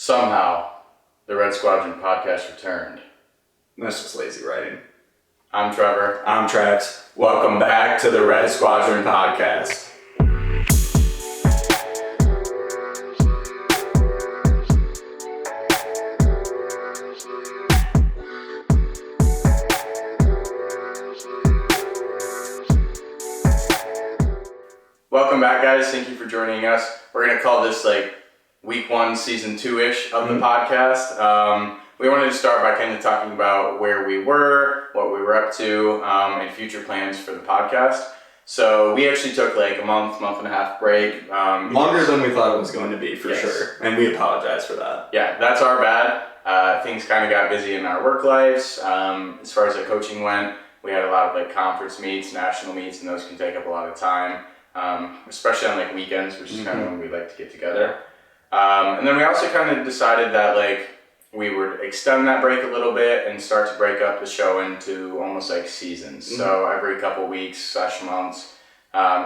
Somehow, the Red Squadron Podcast returned. That's just lazy writing. I'm Trevor. I'm Trax. Welcome back to the Red Squadron Podcast. Welcome back, guys. Thank you for joining us. We're going to call this week 1, season 2-ish of the podcast. We wanted to start by kind of talking about where we were, what we were up to, and future plans for the podcast. So we actually took a month and a half break. Longer than we thought it was going to be, for sure. And we apologize for that. Yeah, that's our bad. Things kind of got busy in our work lives. As far as the coaching went, we had a lot of conference meets, national meets, and those can take up a lot of time. Especially on weekends, which is kind of when we like to get together. And then we also kind of decided that we would extend that break a little bit and start to break up the show into almost seasons. Mm-hmm. So every couple weeks / months,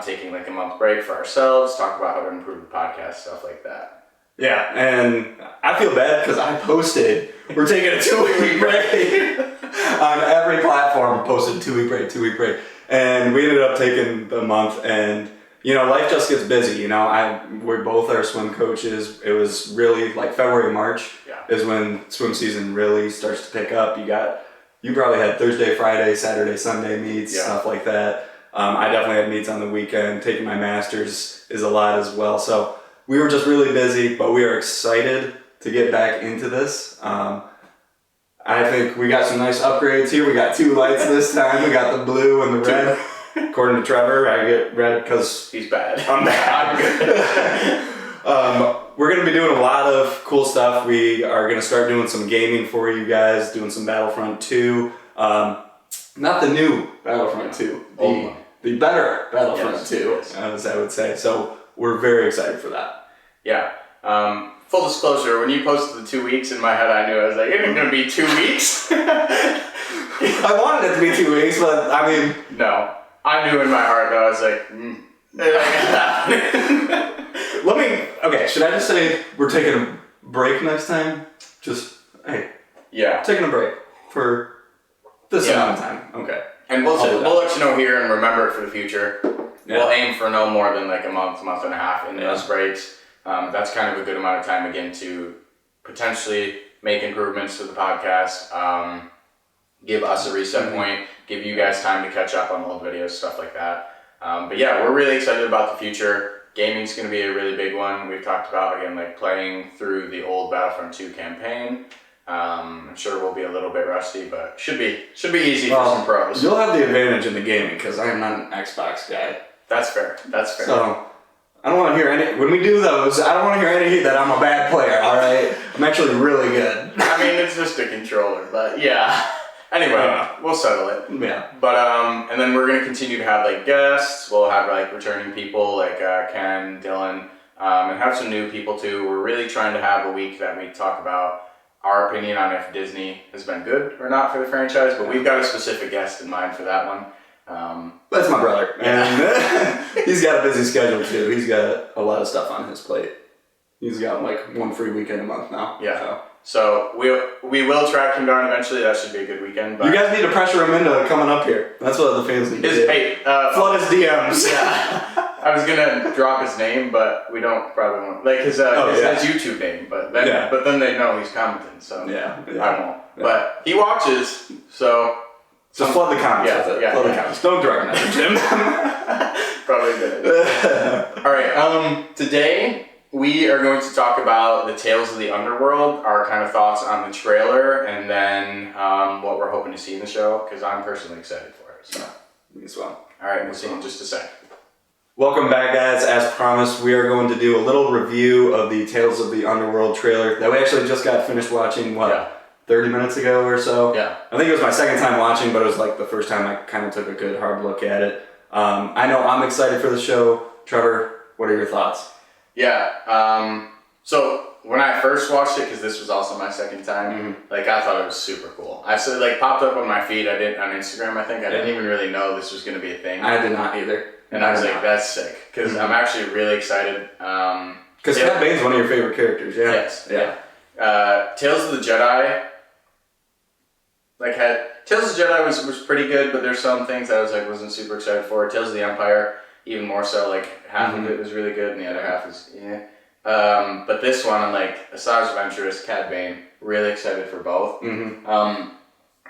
taking a month break for ourselves, talk about how to improve the podcast, stuff like that. Yeah, and I feel bad because I posted, we're taking a 2-week break on every platform, posted 2-week break. And we ended up taking the month, and life just gets busy. We both are swim coaches. It was really February, March is when swim season really starts to pick up. You probably had Thursday, Friday, Saturday, Sunday meets, stuff like that. I definitely had meets on the weekend. Taking my master's is a lot as well. So we were just really busy, but we are excited to get back into this. I think we got some nice upgrades here. We got 2 lights this time. We got the blue and the red. According to Trevor, I get red because he's bad. I'm bad. I'm good. We're going to be doing a lot of cool stuff. We are going to start doing some gaming for you guys, doing some Battlefront 2. Not the new Battlefront 2, the better Battlefront 2, as I would say. So we're very excited for that. Yeah. Full disclosure, when you posted the 2 weeks, in my head I knew, I was it ain't going to be 2 weeks. I wanted it to be 2 weeks, but I mean... No. I knew in my heart, though, I was it ain't gonna happen. Should I just say we're taking a break next time? Taking a break for this amount of time. Okay. And we'll let you know here and remember it for the future. Yeah. We'll aim for no more than a month and a half in those breaks. That's kind of a good amount of time, again, to potentially make improvements to the podcast, give us a reset point, give you guys time to catch up on old videos, stuff like that. But yeah, we're really excited about the future. Gaming's going to be a really big one. We've talked about, again, playing through the old Battlefront 2 campaign. I'm sure we'll be a little bit rusty, but should be easy for some pros. You'll have the advantage in the gaming because I am not an Xbox guy. That's fair. So, I don't want to hear when we do those, I don't want to hear any that I'm a bad player, alright? I'm actually really good. I mean, it's just a controller, but yeah. Anyway, we'll settle it. Yeah. But, and then we're going to continue to have, guests. We'll have, returning people like Ken, Dylan, and have some new people, too. We're really trying to have a week that we talk about our opinion on if Disney has been good or not for the franchise, but we've got a specific guest in mind for that one. That's my brother. And he's got a busy schedule, too. He's got a lot of stuff on his plate. He's got, 1 free weekend a month now. Yeah. So we will track him down eventually. That should be a good weekend. But you guys need to pressure him into coming up here. That's what the fans need to do. Hey, flood his DMs. Yeah. I was gonna drop his name, but we probably won't. His YouTube name, but then they know he's commenting. So I won't. Yeah. But he watches, so just flood the comments with it. Yeah, flood the comments. Don't direct message him. Probably a good idea. All right. Today we are going to talk about the Tales of the Underworld, our kind of thoughts on the trailer, and then what we're hoping to see in the show, because I'm personally excited for it. So. Me as well. All right, we'll see you in just a sec. Welcome back, guys. As promised, we are going to do a little review of the Tales of the Underworld trailer that we actually just got finished watching, 30 minutes ago or so? Yeah. I think it was my second time watching, but it was the first time I kind of took a good hard look at it. I know I'm excited for the show. Trevor, what are your thoughts? Yeah, so when I first watched it, because this was also my second time, I thought it was super cool. I saw it popped up on my feed. I did on Instagram. I think I didn't even really know this was going to be a thing. I did not either, and I was that's sick because I'm actually really excited. Because Cat Bane's one of your favorite characters. Yeah. Yes. Yeah. Tales of the Jedi. Tales of the Jedi was pretty good, but there's some things that I wasn't super excited for. Tales of the Empire, even more so. Half of it was really good, and the other half was but this one, Asajj Ventress, Cad Bane, really excited for both.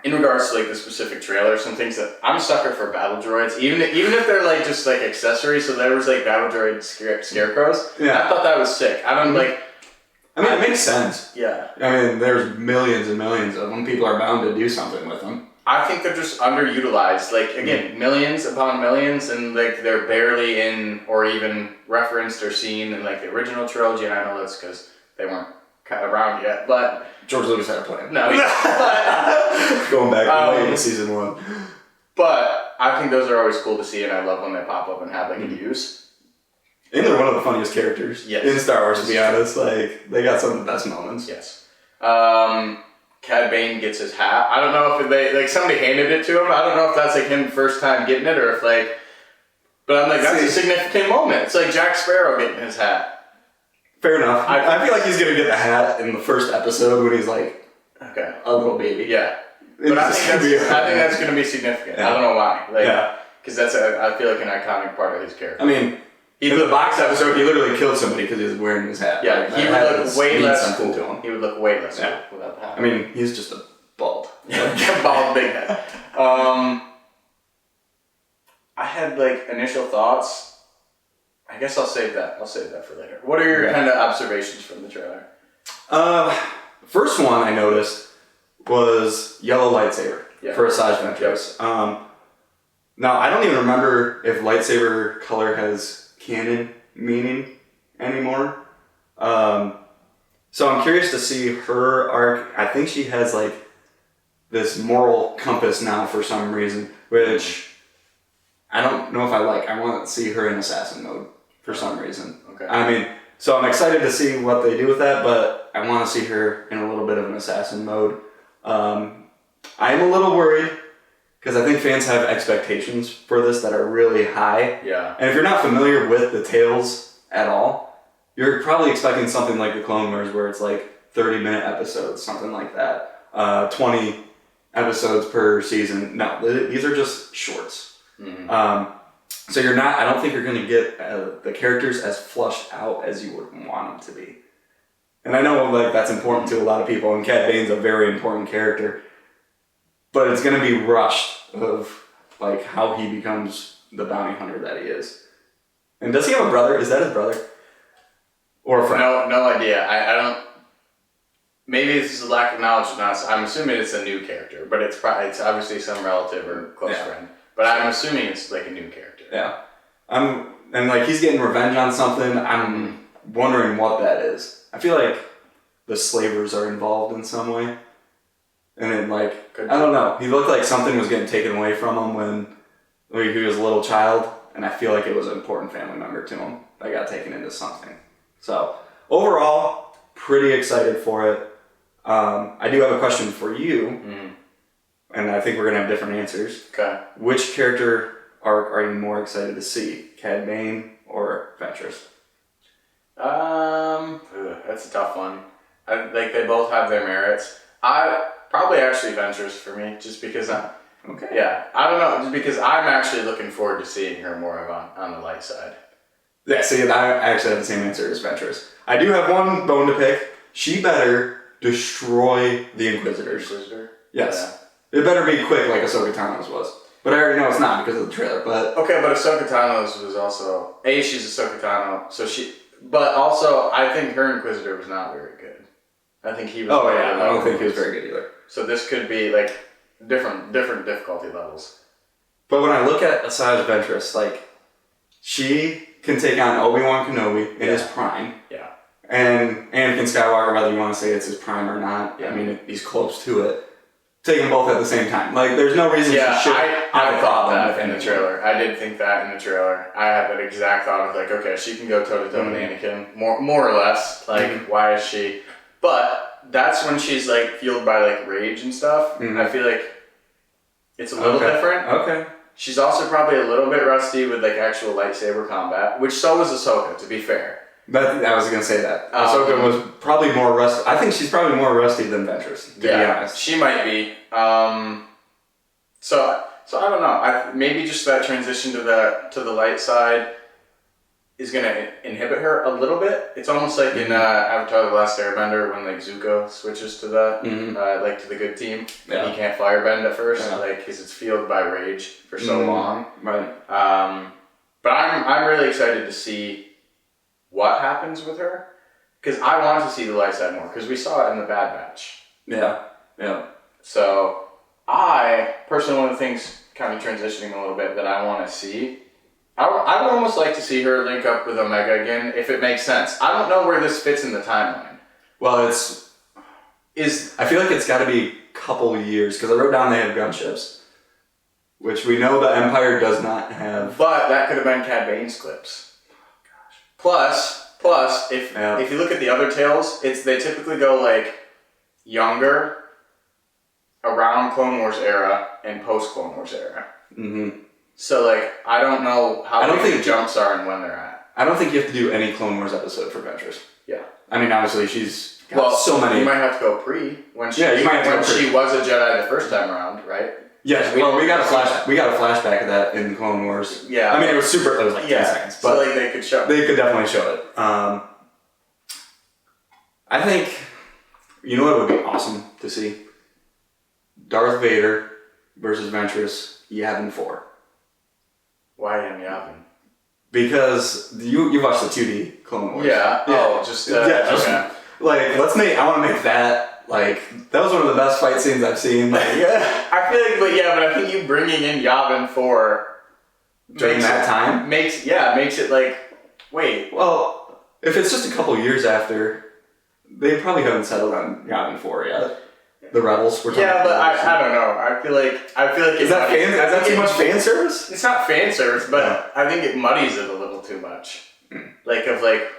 In regards to the specific trailers, some things that I'm a sucker for battle droids, even if they're just accessories. So there was battle droid scarecrows. Yeah, I thought that was sick. I don't it makes sense. Yeah. There's millions and millions of them. People are bound to do something with them. I think they're just underutilized. Again, millions upon millions, and they're barely in or even referenced or seen in the original trilogy. And I know that's because they weren't around yet, but George Lucas had a plan. No, going back way to season 1. But I think those are always cool to see, and I love when they pop up and have a use. And they're one of the funniest characters in Star Wars, to be honest. They got some of the best moments. Yes. Cad Bane gets his hat. I don't know if they somebody handed it to him. I don't know if that's him first time getting it, or if but I'm that's a significant moment. It's Jack Sparrow getting his hat. Fair enough. I feel like he's gonna get the hat in the first episode when he's a little baby. Yeah. But I think that's gonna be significant. Yeah. I don't know why. Because that's I feel an iconic part of his character. In the box episode, he literally killed somebody because he was wearing his hat. Yeah, he would look way less cool. He would look way less cool without the hat. He's just a bald. Bald big head. I had initial thoughts. I guess I'll save that for later. What are your kind of observations from the trailer? First one I noticed was yellow lightsaber for Asajj Ventress. Now, I don't even remember if lightsaber color has canon meaning anymore. So I'm curious to see her arc. I think she has this moral compass now for some reason, which I don't know if I like. I want to see her in assassin mode for some reason. Okay. So I'm excited to see what they do with that, but I want to see her in a little bit of an assassin mode. I'm a little worried because I think fans have expectations for this that are really high. Yeah. And if you're not familiar with the Tales at all, you're probably expecting something like the Clone Wars where it's 30-minute episodes, something like that. 20 episodes per season. No, these are just shorts. Mm-hmm. So I don't think you're going to get the characters as flushed out as you would want them to be. And I know that's important to a lot of people, and Cad Bane's a very important character. But it's going to be rushed of how he becomes the bounty hunter that he is. And does he have a brother? Is that his brother? Or a friend? No idea. I don't. Maybe it's a lack of knowledge of us. I'm assuming it's a new character, but it's obviously some relative or close friend. But I'm assuming it's a new character. Yeah. He's getting revenge on something. I'm wondering what that is. I feel like the slavers are involved in some way. And then, I don't know. He looked like something was getting taken away from him when he was a little child. And I feel like it was an important family member to him that got taken into something. So, overall, pretty excited for it. I do have a question for you. Mm-hmm. And I think we're going to have different answers. Okay. Which character arc are you more excited to see? Cad Bane or Ventress? That's a tough one. They both have their merits. Probably actually Ventress for me, just because I don't know, just because I'm actually looking forward to seeing her more on the light side. Yeah, see, I actually have the same answer as Ventress. I do have one bone to pick. She better destroy the Inquisitors. Yes. Yeah. It better be quick like Ahsoka Tano's was. But I already know it's not because of the trailer, but... Okay, but Ahsoka Tano's was also... she's Ahsoka Tano, but also, I think her Inquisitor was not very good. I think he was... I don't think he was very good either. So this could be, different difficulty levels. But when I look at Asajj Ventress, she can take on Obi-Wan Kenobi in his prime. Yeah. And Anakin Skywalker, whether you want to say it's his prime or not, he's close to it. Take them both at the same time. There's no reason she should have a problem that in the trailer. I did think that in the trailer. I had that exact thought of okay, she can go toe-to-toe with Anakin, more or less. Why is she... But that's when she's fueled by rage and stuff. Mm-hmm. I feel it's a little different. Okay. She's also probably a little bit rusty with actual lightsaber combat, which so was Ahsoka, to be fair. I was gonna say that. Ahsoka was probably more rusty. I think she's probably more rusty than Ventress, to be honest. She might be. So I don't know. Maybe just that transition to the light side is gonna inhibit her a little bit. It's almost like in Avatar: The Last Airbender when like Zuko switches to the like to the good team. Yeah. And he can't firebend at first, like because it's fueled by rage for so long. Right. But I'm really excited to see what happens with her, because I want to see the light side more, because we saw it in the Bad Batch. Yeah. So I personally, one of the things kind of transitioning a little bit that I want to see, I would almost like to see her link up with Omega again, if it makes sense. I don't know where this fits in the timeline. Well, I feel like it's got to be a couple of years, because I wrote down they have gunships, which we know the Empire does not have. But that could have been Cad Bane's clips. Plus, if you look at the other tales, they typically go like younger, around Clone Wars era, and post Clone Wars era. Mm-hmm. So like, I don't know how big the jumps are and when they're at. I don't think you have to do any Clone Wars episode for Ventress. Yeah. I mean, obviously she's got so many. You might have to go when she was a Jedi the first time around, right? Yes, we got a flashback of that in Clone Wars. Yeah. I mean, it was like 10 seconds. But so like they could show it. They could definitely show it. I think, you know what would be awesome to see? Darth Vader versus Ventress, Yavin 4. Why Yavin? Because you watched the 2D Clone Wars. Yeah. Oh, I want to make that. Like, that was one of the best fight scenes I've seen. Like, I feel like, but I think you bringing in Yavin 4 during that time makes it like, wait. Well, if it's just a couple years after, they probably haven't settled on Yavin 4 yet. The Rebels were talking but I don't know. I feel like is that too much fan service? It's not fan service, but I think it muddies it a little too much.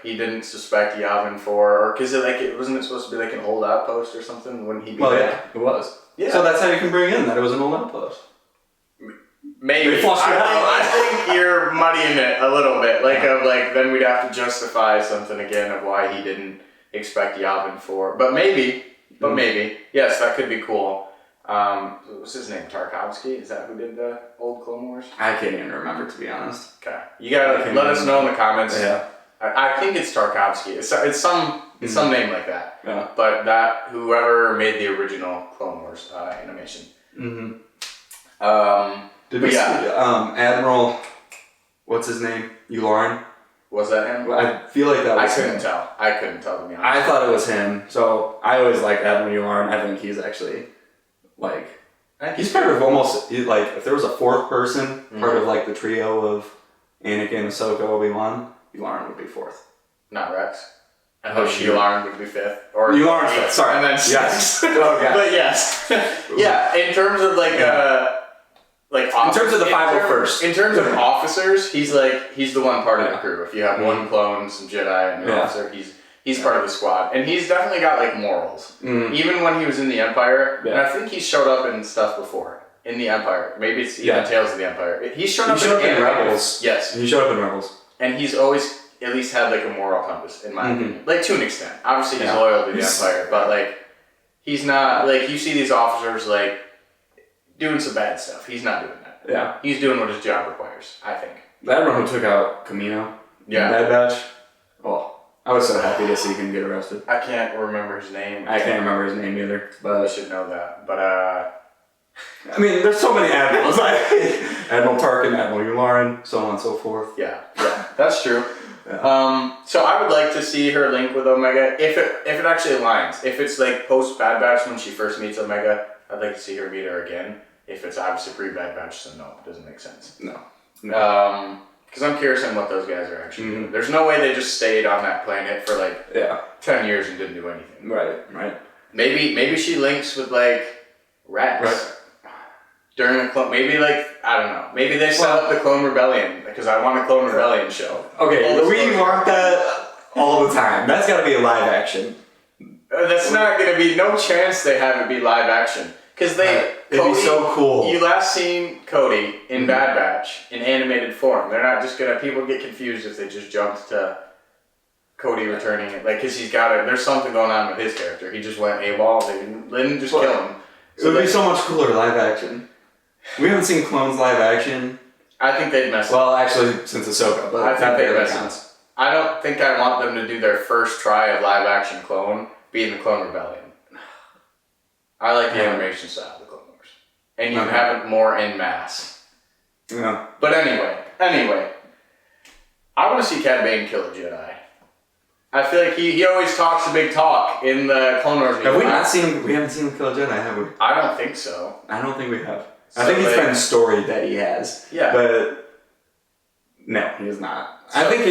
He didn't suspect Yavin 4, or because it wasn't supposed to be like an old outpost or something. Wouldn't he be? Well, yeah, it was. Yeah. So that's how you can bring in that it was an old outpost. Maybe. I think you're muddying it a little bit. Then we'd have to justify something again of why he didn't expect Yavin 4. But maybe. Yes, that could be cool. What's his name? Tarkovsky? Is that who did the old Clone Wars? I can't even remember, to be honest. Okay. You gotta let us know in the comments. Yeah. I think it's Tarkovsky. It's some name like that. Yeah. But whoever made the original Clone Wars animation. Mm-hmm. Did we see Admiral, what's his name? Yularen? Was that him? I feel like that was him. I couldn't tell, to be honest. I thought it was him. So I always like Admiral Yularen. I think he's actually, he's part of almost, if there was a fourth person, part of the trio of Anakin, Ahsoka, Obi-Wan, Yularen would be fourth. Not Rex. And Yularen would be fifth. Or Yularen's fifth, sorry. And then yes. But yes. Yeah, in terms of in terms of the 501st. In terms of officers, he's the one part of the crew. If you have one clone, some Jedi, and an officer, he's part of the squad. And he's definitely got morals. Even when he was in the Empire, and I think he showed up in stuff before. In the Empire. Maybe it's even Tales of the Empire. He showed up in Rebels. Yes. He showed up in Rebels. And he's always at least had a moral compass, in my opinion. To an extent. Obviously he's loyal to the Empire, but he's not, you see these officers doing some bad stuff. He's not doing that. Yeah. He's doing what his job requires, I think. The Admiral who took out Camino in Bad Batch, I was so happy to see him get arrested. I can't remember his name. I can't remember his name either. But I should know that. But, I mean, there's so many Admirals. Admiral Tarkin, Admiral Yularen, so on and so forth. Yeah, that's true. Yeah. So I would like to see her link with Omega, if it actually aligns. If it's post Bad Batch when she first meets Omega, I'd like to see her meet her again. If it's obviously pre-Bad Batch, then no, it doesn't make sense. No. Because I'm curious on what those guys are actually doing. There's no way they just stayed on that planet for 10 years and didn't do anything. Right. Maybe she links with Rex. Right. During the clone, maybe I don't know. Maybe they set up the Clone Rebellion, because I want a Clone Rebellion show. Okay, we want that all the time. That's got to be a live action. That's not going to be, no chance they have it be live action. Because it'd be so cool. You last seen Cody in Bad Batch in animated form. They're not just going to, people get confused if they just jumped to Cody returning it, like, because there's something going on with his character. He just went AWOL. They didn't just kill him. So it would be so much cooler live action. We haven't seen Clones live action. I think they'd mess. Well, actually, since Ahsoka, but I think they'd mess. Counts. I don't think I want them to do their first try of live action clone being the Clone Rebellion. I like the animation style of the Clone Wars, and you have it more en masse. Yeah. But anyway, I want to see Cad Bane kill a Jedi. I feel like he always talks a big talk in the Clone Wars. Have we not seen him? We haven't seen him kill a Jedi, have we? I don't think so. I don't think we have. So I think it's been storied that he has. Yeah. But no, he is not. So, I think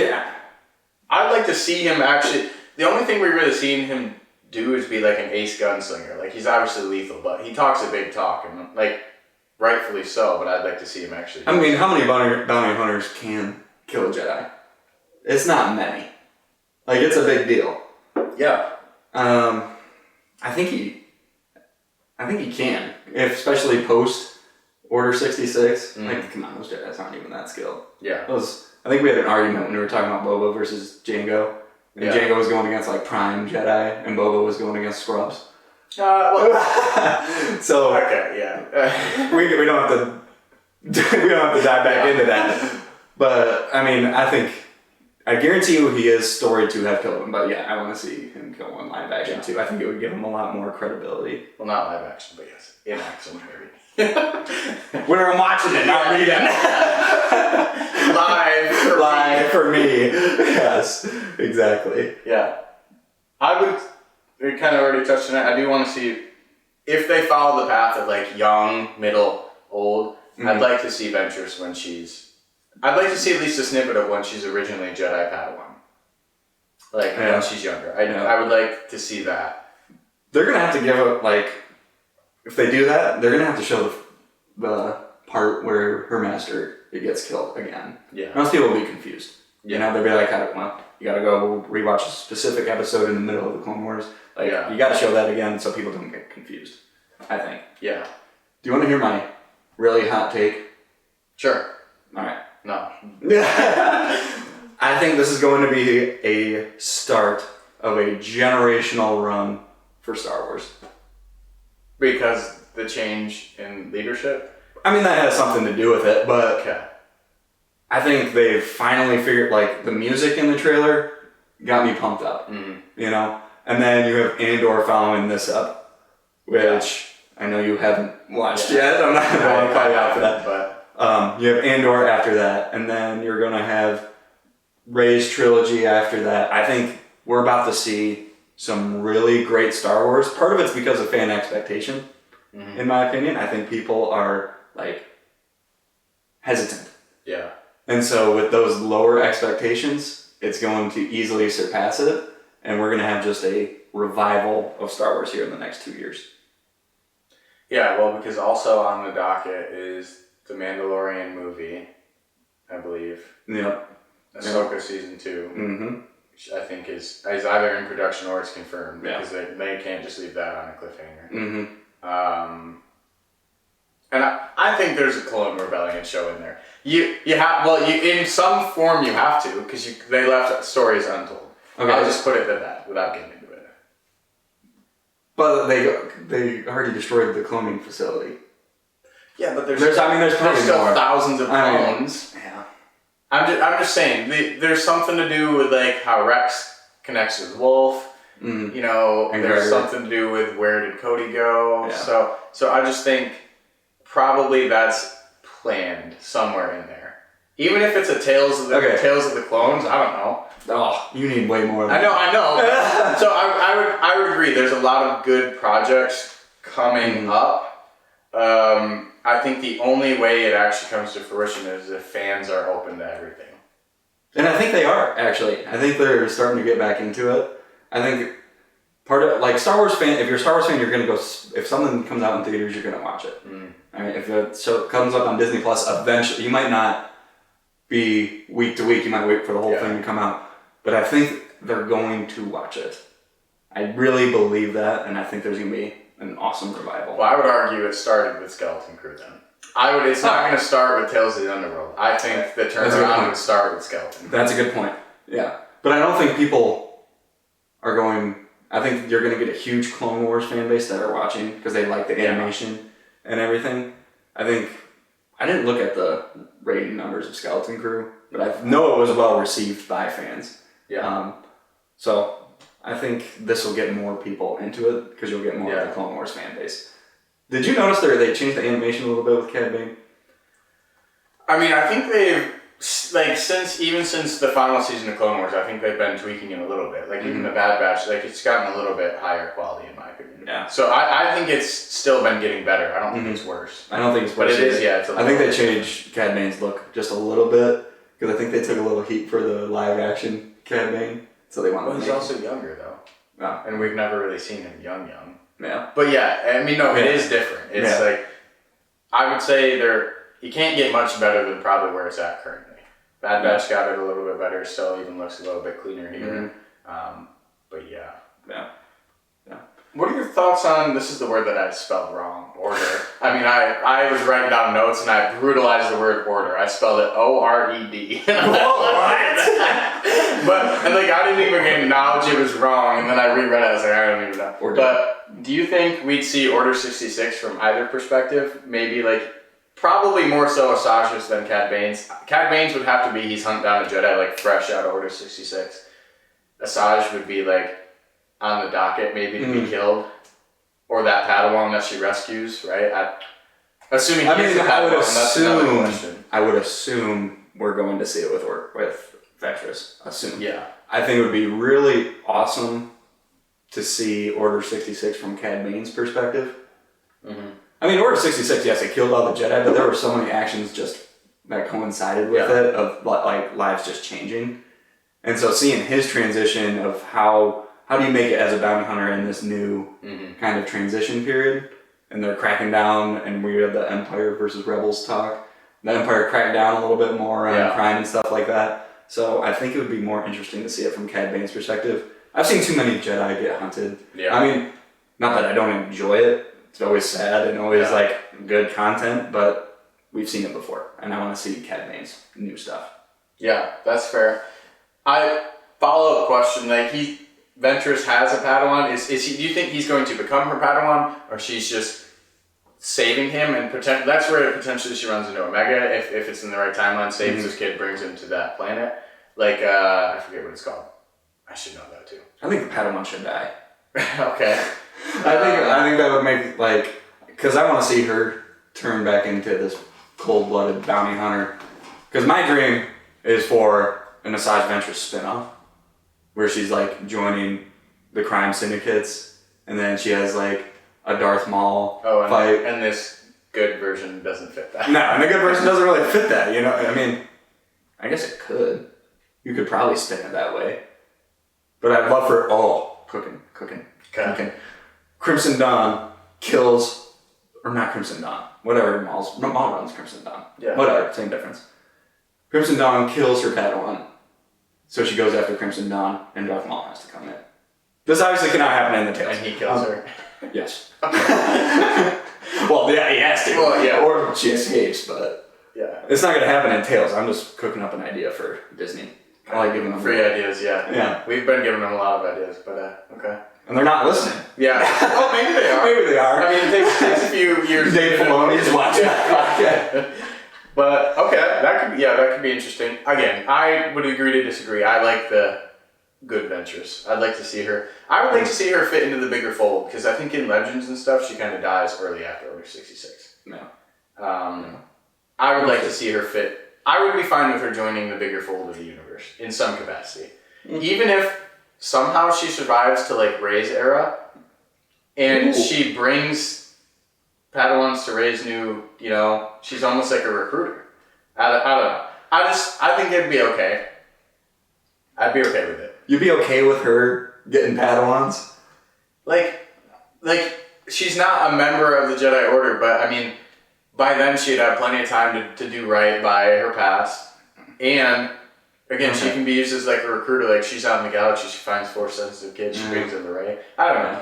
I'd like to see him actually. The only thing we've really seen him do is be like an ace gunslinger. Like, he's obviously lethal, but he talks a big talk, and like, rightfully so. But I'd like to see him actually. I mean, how many bounty hunters can kill a Jedi? It's not many. Like, it's a big deal. Yeah. I think he can, especially post Order 66. Like, come on, those Jedi's aren't even that skilled. Yeah. I think we had an argument when we were talking about Boba versus Jango. And Jango was going against like prime Jedi, and Boba was going against scrubs. So okay, yeah. we don't have to dive back into that. But I mean, I guarantee you he is storied to have killed him. But yeah, I want to see him kill one live action too. I think it would give him a lot more credibility. Well, not live action, but yes, in action maybe. We're watching it, not reading. Live for me. Yes, exactly. Yeah. We kind of already touched on it. I do want to see if they follow the path of like young, middle, old. I'd like to see Ventress I'd like to see at least a snippet of when she's originally Jedi Padawan. Like, when she's younger. I would like to see that. They're going to have to give it, like, if they do that, they're going to have to show the part where her master gets killed again. Yeah. Most people will be confused. You know, they'll be like, well, you got to go rewatch a specific episode in the middle of the Clone Wars. Like, you got to show that again so people don't get confused, I think. Yeah. Do you want to hear my really hot take? Sure. All right. No. I think this is going to be a start of a generational run for Star Wars. Because the change in leadership? I mean, that has something to do with it, but I think they've finally figured, like, the music in the trailer got me pumped up, you know? And then you have Andor following this up, which I know you haven't watched yet. I'm not going to call you out for that. But you have Andor after that, and then you're going to have Rey's trilogy after that. I think we're about to see some really great Star Wars. Part of it's because of fan expectation, in my opinion. I think people are, like, hesitant. Yeah. And so with those lower expectations, it's going to easily surpass it, and we're going to have just a revival of Star Wars here in the next 2 years. Yeah, well, because also on the docket is the Mandalorian movie, I believe. Yep. Ahsoka Season 2, which I think is either in production or it's confirmed, because they can't just leave that on a cliffhanger. And I think there's a Clone Rebellion show in there. In some form you have to, because they left stories untold. Okay. I'll just put it at that without getting into it. But they already destroyed the cloning facility. Yeah, but there's still thousands of clones. Yeah. I'm just saying there's something to do with like how Rex connects with Wolf. You know, and there's something to do with where did Cody go. Yeah. So I just think probably that's planned somewhere in there. Even if it's a Tales of the Clones, I don't know. Oh, you need way more. I know. So I would agree. There's a lot of good projects coming up. I think the only way it actually comes to fruition is if fans are open to everything. And I think they are, actually. I think they're starting to get back into it. I think part of, like, Star Wars fan, if you're a Star Wars fan, you're going to go, if something comes out in theaters, you're going to watch it. I mean, if it comes up on Disney Plus, eventually, you might not be week to week, you might wait for the whole thing to come out. But I think they're going to watch it. I really believe that, and I think there's going to be an awesome revival. Well, I would argue it started with Skeleton Crew then. It's not going to start with Tales of the Underworld. I think the turnaround would start with Skeleton Crew. That's a good point. Yeah. But I don't think people are going... I think you're going to get a huge Clone Wars fan base that are watching because they like the animation and everything. I think... I didn't look at the rating numbers of Skeleton Crew, but I know it was well received by fans. Yeah. So I think this will get more people into it because you'll get more of the Clone Wars fan base. Did you notice they changed the animation a little bit with Cad Bane? I mean, I think they've, like, since the final season of Clone Wars, I think they've been tweaking it a little bit. Like, even the Bad Batch, like, it's gotten a little bit higher quality, in my opinion. Yeah. So I think it's still been getting better. I don't think it's worse. I don't think it's worse. But it is, yeah. It's I think they changed Cad Bane's look just a little bit because I think they took a little heat for the live action Cad Bane. So they wanted to he's also younger, though. Yeah. And we've never really seen him young. Yeah. But yeah, I mean, no, it is different. It's like, I would say you can't get much better than probably where it's at currently. Bad Batch got it a little bit better, still even looks a little bit cleaner here. But yeah. Yeah. What are your thoughts on, this is the word that I spelled wrong, order. I mean, I was writing down notes and I brutalized the word order. I spelled it O-R-E-D. What? But, and like, I didn't even acknowledge it was wrong, and then I reread it, I was like, I don't even know. Order. But do you think we'd see Order 66 from either perspective? Maybe, like, probably more so Asajj's than Cad Bane's. Cad Bane's would have to be, he's hunting down a Jedi, like, fresh out of Order 66. Asajj would be, like, on the docket, maybe, to be killed. Or that Padawan that she rescues, right? Assuming he's the Padawan, that's another question. I would assume we're going to see it with Ventress. Assume. Yeah. I think it would be really awesome to see Order 66 from Cad Bane's perspective. I mean, Order 66, yes, it killed all the Jedi, but there were so many actions just that coincided with it of like lives just changing. And so seeing his transition of how do you make it as a bounty hunter in this new kind of transition period? And they're cracking down, and we had the Empire versus Rebels talk. The Empire cracked down a little bit more on crime and stuff like that. So I think it would be more interesting to see it from Cad Bane's perspective. I've seen too many Jedi get hunted. Yeah. I mean, not that I don't enjoy it. It's always sad and always like good content, but we've seen it before, and I want to see Cad Bane's new stuff. Yeah, that's fair. Follow-up question, like Ventress has a Padawan. Do you think he's going to become her Padawan, or she's just saving him and that's where potentially she runs into Omega if it's in the right timeline, saves this kid, brings him to that planet. Like I forget what it's called. I should know that too. I think the Padawan should die. Okay. I think that would make because I want to see her turn back into this cold-blooded bounty hunter. Because my dream is for an Asajj Ventress spinoff, where she's like joining the crime syndicates, and then she has like a Darth Maul fight. And this good version doesn't fit that. No, and the good version doesn't really fit that. You know, I mean, I guess it could. You could probably spin it that way. But I'd love for cooking. Crimson Dawn kills, or not Crimson Dawn, whatever. Maul runs Crimson Dawn. Yeah. Whatever, same difference. Crimson Dawn kills her Padawan, so she goes after Crimson Dawn, and Darth Maul has to come in. This obviously cannot happen in the Tales. And he kills her. Yes. Well, yeah, he has to. Well, yeah. Or she escapes, but it's not going to happen in Tales. I'm just cooking up an idea for Disney. I like giving them free ideas. Yeah. We've been giving them a lot of ideas, but okay. And they're not listening. Yeah. Oh, maybe they are. Maybe they are. I mean, it takes a few years. Dave Filoni is watching that podcast. But okay, that could be interesting. Again, I would agree to disagree. I like the good Ventress. I'd like to see her. I would like to see her fit into the bigger fold, because I think in Legends and stuff, she kind of dies early after Order 66. No. I would like to see her fit. I would be fine with her joining the bigger fold of the universe in some capacity, even if somehow she survives to like Rey's era, and she brings Padawans to Rey's new. You know, she's almost like a recruiter. I don't know. I think it'd be okay. I'd be okay with it. You'd be okay with her getting Padawans? Like she's not a member of the Jedi Order, but I mean, by then she'd have plenty of time to do right by her past. And again, she can be used as like a recruiter. Like she's out in the galaxy, she finds Force-sensitive kids, she brings them to Rey. I don't know.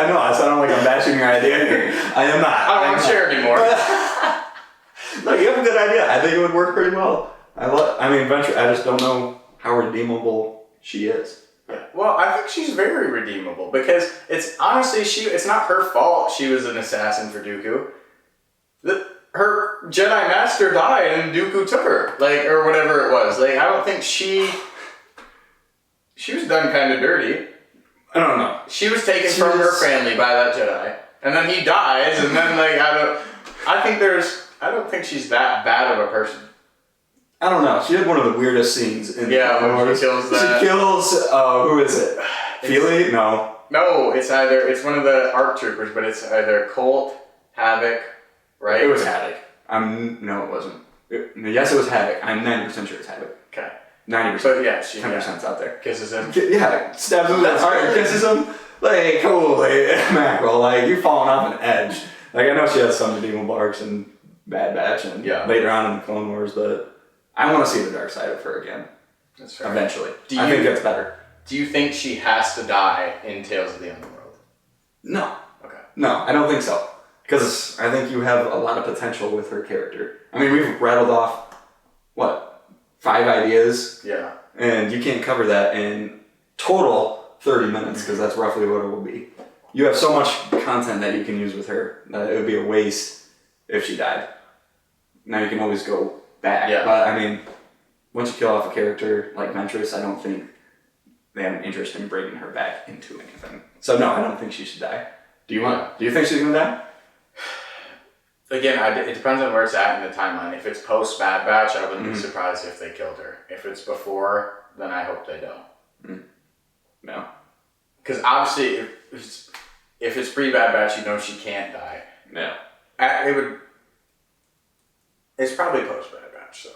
No, I sound like I'm bashing your idea here. I am not. I don't want to share anymore. Like, you have a good idea. I think it would work pretty well. I mean, Ventress, I just don't know how redeemable she is. Yeah. Well, I think she's very redeemable because it's honestly, it's not her fault she was an assassin for Dooku. Her Jedi Master died and Dooku took her, like, or whatever it was. Like, I don't think she was done kind of dirty. I don't know. She was taken from her family by that Jedi, and then he dies, and then like I don't think she's that bad of a person. I don't know. She had one of the weirdest scenes in the when she kills that. She kills who is it? Feely? No. No, it's one of the ARC troopers, but it's either Colt, Havoc, right? It was Havoc. No, it wasn't. Yes, it was Havoc. I'm 90% sure it's Havoc. Okay. 90%. But yeah, 10%'s out there. Kisses him. Yeah, stabs him in the heart and kisses him. Like, holy mackerel, like, you're falling off an edge. Like, I know she has some redeemable arcs in Bad Batch and later on in the Clone Wars, but I want to see the dark side of her again. That's fair. Eventually. I think that's better. Do you think she has to die in Tales of the Underworld? No. Okay. No, I don't think so. Because I think you have a lot of potential with her character. I mean, we've rattled off, 5 ideas? Yeah. And you can't cover that in total 30 minutes, because that's roughly what it will be. You have so much content that you can use with her that it would be a waste if she died. Now you can always go back. Yeah. But, I mean, once you kill off a character like Ventress, I don't think they have an interest in bringing her back into anything. So, no, I don't think she should die. Do you think she's going to die? Again, it depends on where it's at in the timeline. If it's post Bad Batch, I wouldn't be surprised if they killed her. If it's before, then I hope they don't. No. Because obviously, if it's pre-Bad Batch, you know she can't die. Yeah. It's probably post Bad Batch, so.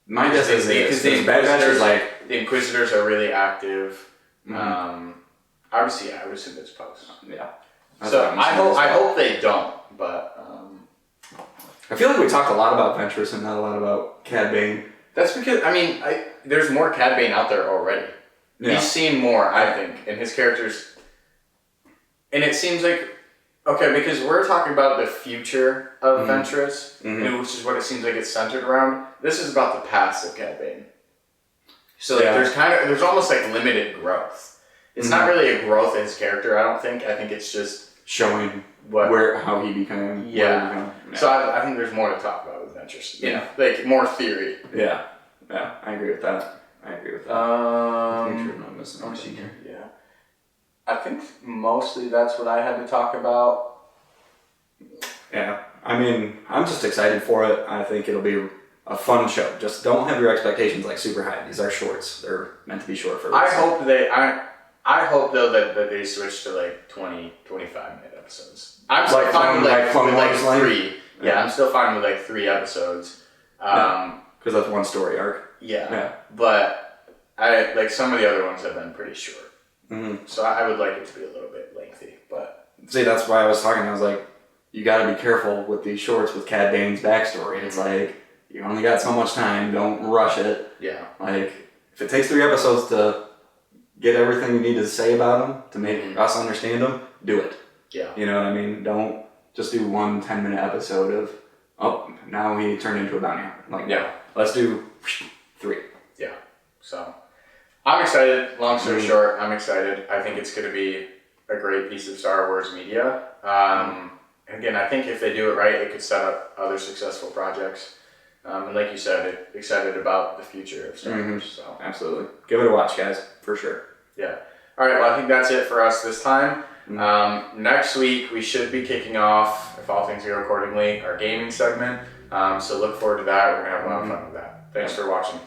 My guess is the Bad Batch is like the Inquisitors are really active. Obviously, I would assume it's post. Yeah. So I hope they don't, but. I feel like we talked a lot about Ventress and not a lot about Cad Bane. That's because there's more Cad Bane out there already. Yeah. He's seen more, I think, in his characters. And it seems like, because we're talking about the future of Ventress, which is what it seems like it's centered around. This is about the past of Cad Bane. So there's almost like limited growth. It's not really a growth in his character, I don't think. I think it's just showing how he became. Yeah. So I think there's more to talk about with Ventress. Yeah. Like more theory. Yeah. Yeah. I agree with that. Make sure I'm not missing anything here. Yeah. I think mostly that's what I had to talk about. Yeah. I mean, I'm just excited for it. I think it'll be a fun show. Just don't have your expectations like super high. These are shorts. They're meant to be short for a reason. I hope though that they switch to like 20, 25-minute episodes. I'm still fine with like 3. Yeah, I'm still fine with like 3 episodes. Because that's one story arc. Yeah. But some of the other ones have been pretty short. So I would like it to be a little bit lengthy. But see, that's why I was talking. I was like, you got to be careful with these shorts with Cad Bane's backstory. It's like you only got so much time. Don't rush it. Yeah. Like if it takes 3 episodes to get everything you need to say about him to make us understand him, do it. Yeah. You know what I mean? Don't just do one 10-minute episode of, now he turned into a bounty hunter. Like, let's do 3. Yeah. So, I'm excited. Long story short, I'm excited. I think it's going to be a great piece of Star Wars media. Again, I think if they do it right, it could set up other successful projects. And like you said, excited about the future of Star Wars. So. Absolutely. Give it a watch, guys, for sure. Yeah. All right, well, I think that's it for us this time. Next week, we should be kicking off, if all things go accordingly, our gaming segment. So look forward to that. We're going to have a lot of fun with that. Thanks for watching.